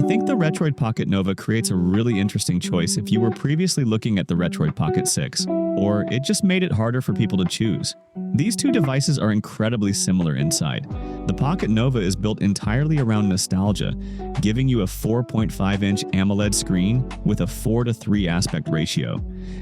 think the Retroid Pocket Nova creates a really interesting choice if you were previously looking at the Retroid Pocket 6, or it just made it harder for people to choose. These two devices are incredibly similar inside. The Pocket Nova is built entirely around nostalgia, giving you a 4.5-inch AMOLED screen with a 4:3 aspect ratio,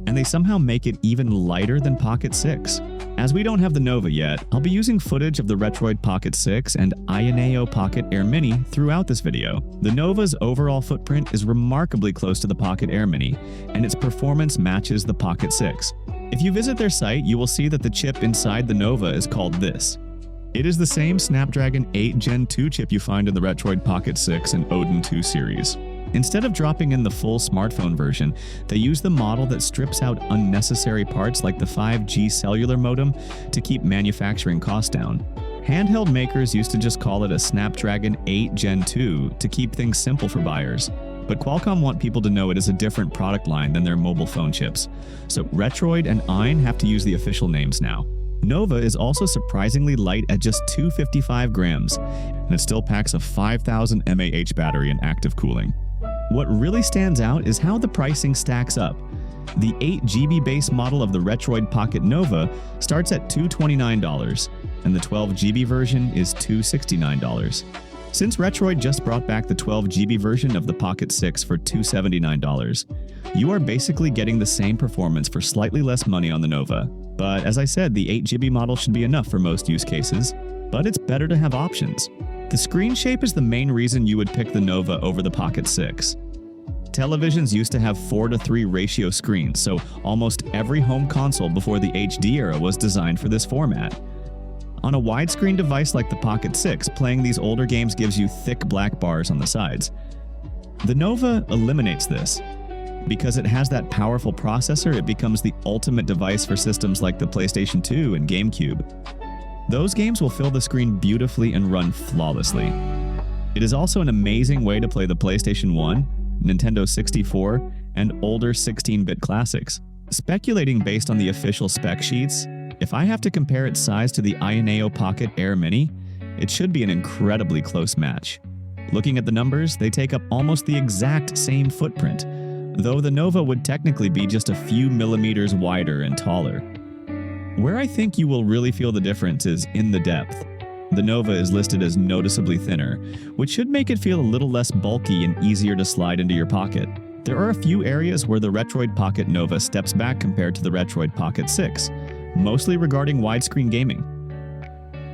and they somehow make it even lighter than Pocket 6. As we don't have the Nova yet, I'll be using footage of the Retroid Pocket 6 and Ayaneo Pocket Air Mini throughout this video. The Nova's overall footprint is remarkably close to the Pocket Air Mini, and its performance matches the Pocket 6. If you visit their site, you will see that the chip inside the Nova is called this. It is the same Snapdragon 8 Gen 2 chip you find in the Retroid Pocket 6 and Odin 2 series. Instead of dropping in the full smartphone version, they use the model that strips out unnecessary parts like the 5G cellular modem to keep manufacturing costs down. Handheld makers used to just call it a Snapdragon 8 Gen 2 to keep things simple for buyers. But Qualcomm want people to know it is a different product line than their mobile phone chips. So Retroid and Ayn have to use the official names now. Nova is also surprisingly light at just 255 grams, and it still packs a 5000 mAh battery in active cooling. What really stands out is how the pricing stacks up. The 8GB base model of the Retroid Pocket Nova starts at $229, and the 12GB version is $269. Since Retroid just brought back the 12GB version of the Pocket 6 for $279, you are basically getting the same performance for slightly less money on the Nova. But as I said, the 8GB model should be enough for most use cases, but it's better to have options. The screen shape is the main reason you would pick the Nova over the Pocket 6. Televisions used to have 4:3 ratio screens, so almost every home console before the HD era was designed for this format. On a widescreen device like the Pocket 6, playing these older games gives you thick black bars on the sides. The Nova eliminates this. Because it has that powerful processor, it becomes the ultimate device for systems like the PlayStation 2 and GameCube. Those games will fill the screen beautifully and run flawlessly. It is also an amazing way to play the PlayStation 1, Nintendo 64, and older 16-bit classics. Speculating based on the official spec sheets, if I have to compare its size to the Ayaneo Pocket Air Mini, it should be an incredibly close match. Looking at the numbers, they take up almost the exact same footprint, though the Nova would technically be just a few millimeters wider and taller. Where I think you will really feel the difference is in the depth. The Nova is listed as noticeably thinner, which should make it feel a little less bulky and easier to slide into your pocket. There are a few areas where the Retroid Pocket Nova steps back compared to the Retroid Pocket 6, mostly regarding widescreen gaming.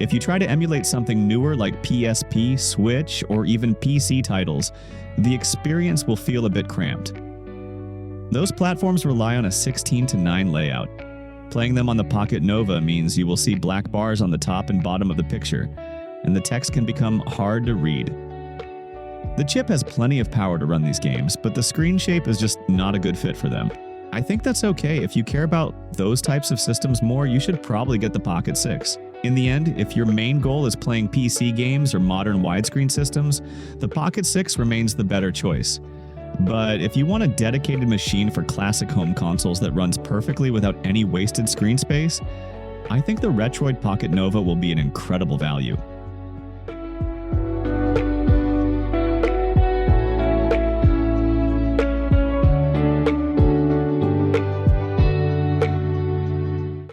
If you try to emulate something newer like PSP, Switch, or even PC titles, the experience will feel a bit cramped. Those platforms rely on a 16:9 layout. Playing them on the Pocket Nova means you will see black bars on the top and bottom of the picture, and the text can become hard to read. The chip has plenty of power to run these games, but the screen shape is just not a good fit for them. I think that's okay. If you care about those types of systems more, you should probably get the Pocket 6. In the end, if your main goal is playing PC games or modern widescreen systems, the Pocket 6 remains the better choice. But if you want a dedicated machine for classic home consoles that runs perfectly without any wasted screen space, I think the Retroid Pocket Nova will be an incredible value.